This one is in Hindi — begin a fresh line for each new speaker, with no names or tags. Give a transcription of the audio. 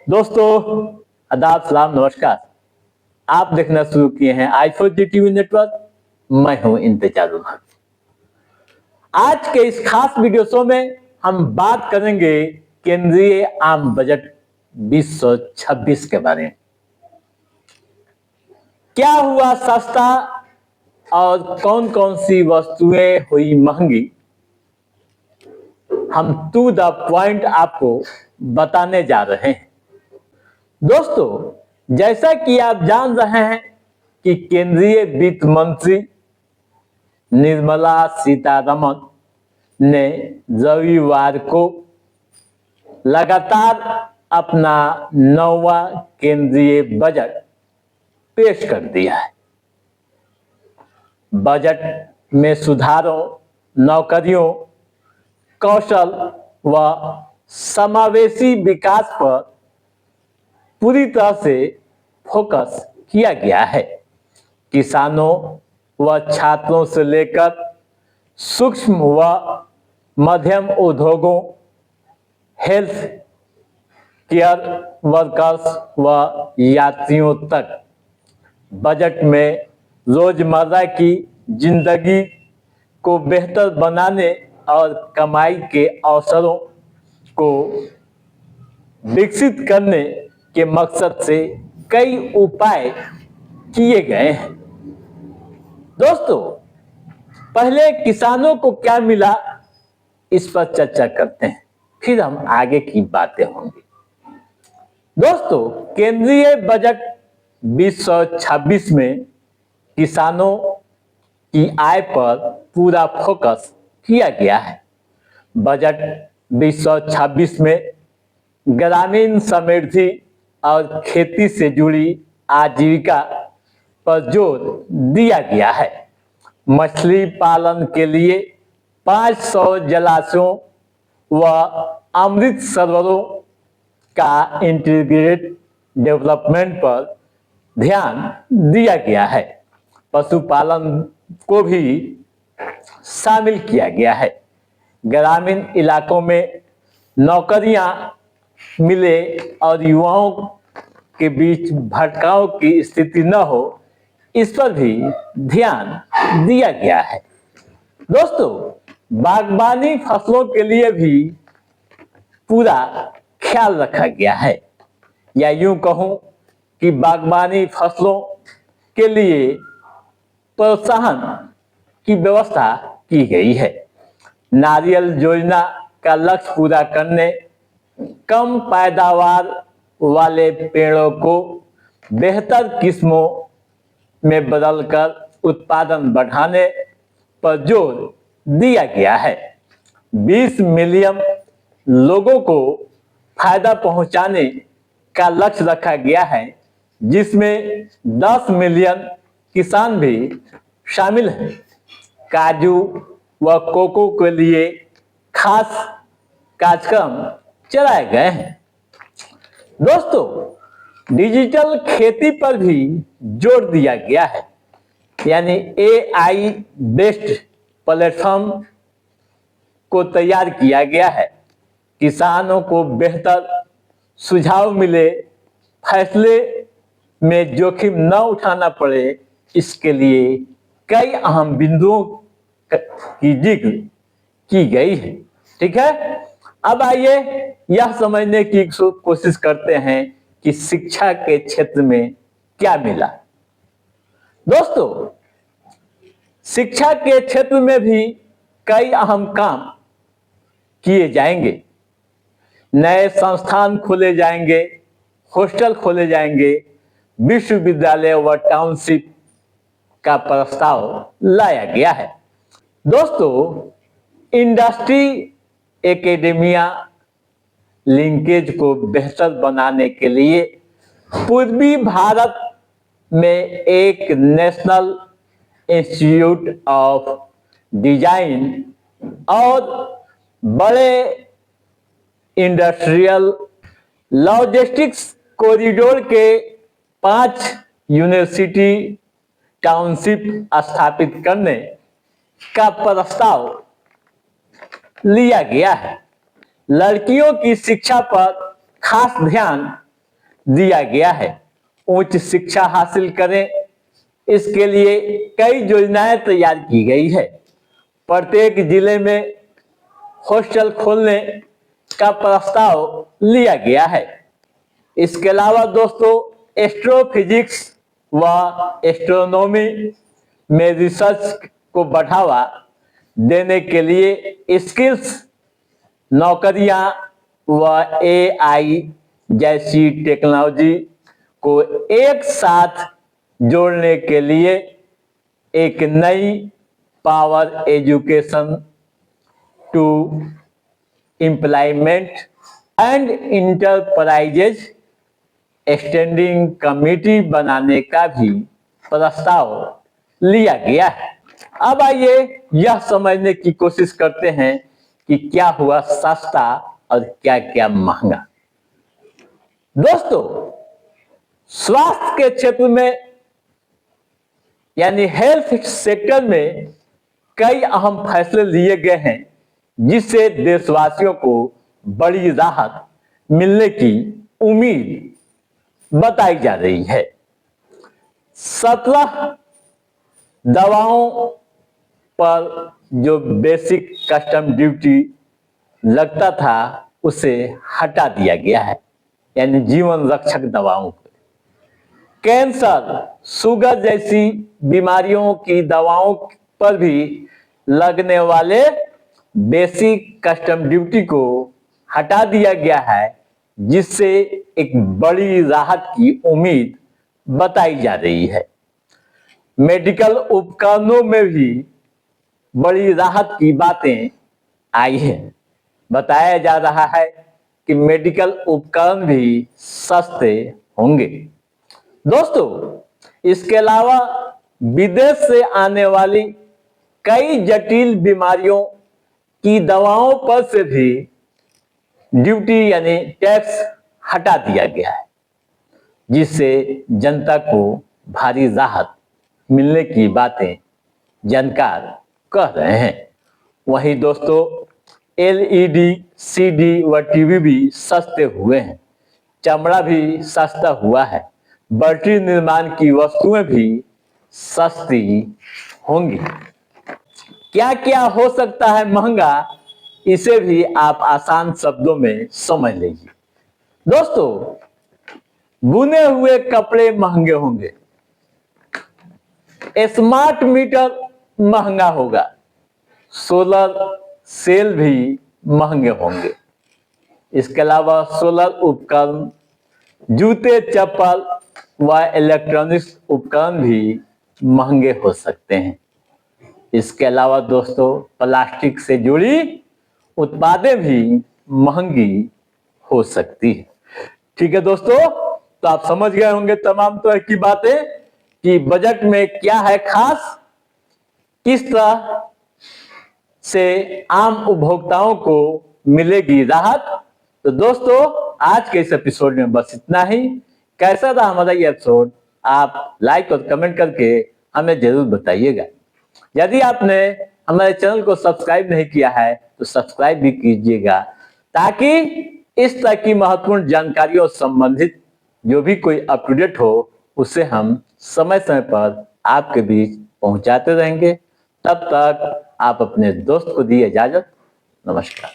दोस्तों, आदाब, सलाम, नमस्कार। आप देखना शुरू किए हैं आई4जी टीवी नेटवर्क। मैं हूं इंतजारुल हक। आज के इस खास वीडियो शो में हम बात करेंगे केंद्रीय आम बजट 2026 के बारे में। क्या हुआ सस्ता और कौन कौन सी वस्तुएं हुई महंगी, हम टू द पॉइंट आपको बताने जा रहे हैं। दोस्तों, जैसा कि आप जान रहे हैं कि केंद्रीय वित्त मंत्री निर्मला सीतारमण ने रविवार को लगातार अपना 9वां केंद्रीय बजट पेश कर दिया है। बजट में सुधारों, नौकरियों, कौशल व समावेशी विकास पर पूरी तरह से फोकस किया गया है। किसानों व छात्रों से लेकर सूक्ष्म व मध्यम उद्योगों, हेल्थ केयर वर्कर्स व यात्रियों तक बजट में रोजमर्रा की जिंदगी को बेहतर बनाने और कमाई के अवसरों को विकसित करने के मकसद से कई उपाय किए गए हैं। दोस्तों, पहले किसानों को क्या मिला इस पर चर्चा करते हैं, फिर हम आगे की बातें होंगी। दोस्तों, केंद्रीय बजट 2026 में किसानों की आय पर पूरा फोकस किया गया है। बजट 2026 में ग्रामीण समृद्धि और खेती से जुड़ी आजीविका पर जोर दिया गया है। मछली पालन के लिए 500 जलाशयों व अमृत सरोवरों का इंटीग्रेटेड डेवलपमेंट पर ध्यान दिया गया है। पशुपालन को भी शामिल किया गया है। ग्रामीण इलाकों में नौकरियां मिले और युवाओं के बीच भटकाव की स्थिति न हो, इस पर भी ध्यान दिया गया है। दोस्तों, बागवानी फसलों के लिए भी पूरा ख्याल रखा गया है, या यूं कहूं कि बागवानी फसलों के लिए प्रोत्साहन की व्यवस्था की गई है। नारियल योजना का लक्ष्य पूरा करने, कम पैदावार वाले पेड़ों को बेहतर किस्मों में बदलकर उत्पादन बढ़ाने पर जोर दिया गया है। 20 मिलियन लोगों को फायदा पहुंचाने का लक्ष्य रखा गया है, जिसमें 10 मिलियन किसान भी शामिल हैं। काजू व कोको के लिए खास कार्यक्रम चलाए गए हैं। दोस्तों, डिजिटल खेती पर भी जोर दिया गया है, यानी AI बेस्ड प्लेटफॉर्म को तैयार किया गया है। किसानों को बेहतर सुझाव मिले, फैसले में जोखिम न उठाना पड़े, इसके लिए कई अहम बिंदुओं की जिक्र की गई है। ठीक है, अब आइए यह समझने की कोशिश करते हैं कि शिक्षा के क्षेत्र में क्या मिला। दोस्तों, शिक्षा के क्षेत्र में भी कई अहम काम किए जाएंगे। नए संस्थान खोले जाएंगे, हॉस्टल खोले जाएंगे, विश्वविद्यालय व टाउनशिप का प्रस्ताव लाया गया है। दोस्तों, इंडस्ट्री एकेडेमिया लिंकेज को बेहतर बनाने के लिए पूर्वी भारत में एक नेशनल इंस्टीट्यूट ऑफ डिजाइन और बड़े इंडस्ट्रियल लॉजिस्टिक्स कॉरिडोर के 5 यूनिवर्सिटी टाउनशिप स्थापित करने का प्रस्ताव लिया गया है। लड़कियों की शिक्षा पर खास ध्यान दिया गया है। उच्च शिक्षा हासिल करें, इसके लिए कई योजनाएं तैयार की गई है। प्रत्येक जिले में हॉस्टल खोलने का प्रस्ताव लिया गया है। इसके अलावा दोस्तों, एस्ट्रोफिजिक्स व एस्ट्रोनॉमी में रिसर्च को बढ़ावा देने के लिए स्किल्स नौकरियां व एआई जैसी टेक्नोलॉजी को एक साथ जोड़ने के लिए एक नई power education to employment and enterprises extending committee बनाने का भी प्रस्ताव लिया गया है। अब आइए यह समझने की कोशिश करते हैं कि क्या हुआ सस्ता और क्या क्या महंगा। दोस्तों, स्वास्थ्य के क्षेत्र में यानी हेल्थ सेक्टर में कई अहम फैसले लिए गए हैं, जिससे देशवासियों को बड़ी राहत मिलने की उम्मीद बताई जा रही है। 17 दवाओं पर जो बेसिक कस्टम ड्यूटी लगता था उसे हटा दिया गया है, यानी जीवन रक्षक दवाओं पर। कैंसर, शुगर जैसी बीमारियों की दवाओं पर भी लगने वाले बेसिक कस्टम ड्यूटी को हटा दिया गया है, जिससे एक बड़ी राहत की उम्मीद बताई जा रही है। मेडिकल उपकरणों में भी बड़ी राहत की बातें आई हैं। बताया जा रहा है कि मेडिकल उपकरण भी सस्ते होंगे। दोस्तों, इसके अलावा विदेश से आने वाली कई जटिल बीमारियों की दवाओं पर से भी ड्यूटी यानी टैक्स हटा दिया गया है, जिससे जनता को भारी राहत मिलने की बातें जानकार कह रहे हैं। वहीं दोस्तों, एलईडी, सीडी व टीवी भी सस्ते हुए हैं। चमड़ा भी सस्ता हुआ है। बैटरी निर्माण की वस्तुएं भी सस्ती होंगी। क्या क्या हो सकता है महंगा, इसे भी आप आसान शब्दों में समझ लीजिए। दोस्तों, बुने हुए कपड़े महंगे होंगे, स्मार्ट मीटर महंगा होगा, सोलर सेल भी महंगे होंगे। इसके अलावा सोलर उपकरण, जूते, चप्पल व इलेक्ट्रॉनिक्स उपकरण भी महंगे हो सकते हैं। इसके अलावा दोस्तों, प्लास्टिक से जुड़ी उत्पादें भी महंगी हो सकती है। ठीक है दोस्तों, तो आप समझ गए होंगे तमाम तरह की बातें कि बजट में क्या है खास, किस तरह से आम उपभोक्ताओं को मिलेगी राहत। तो दोस्तों, आज के इस एपिसोड में बस इतना ही। कैसा था हमारा ये एपिसोड, आप लाइक और कमेंट करके हमें जरूर बताइएगा। यदि आपने हमारे चैनल को सब्सक्राइब नहीं किया है तो सब्सक्राइब भी कीजिएगा, ताकि इस तरह की महत्वपूर्ण जानकारियों संबंधित जो भी कोई अप टू डेट हो उसे हम समय समय पर आपके बीच पहुंचाते रहेंगे। तब तक आप अपने दोस्त को दिए इजाजत। नमस्कार।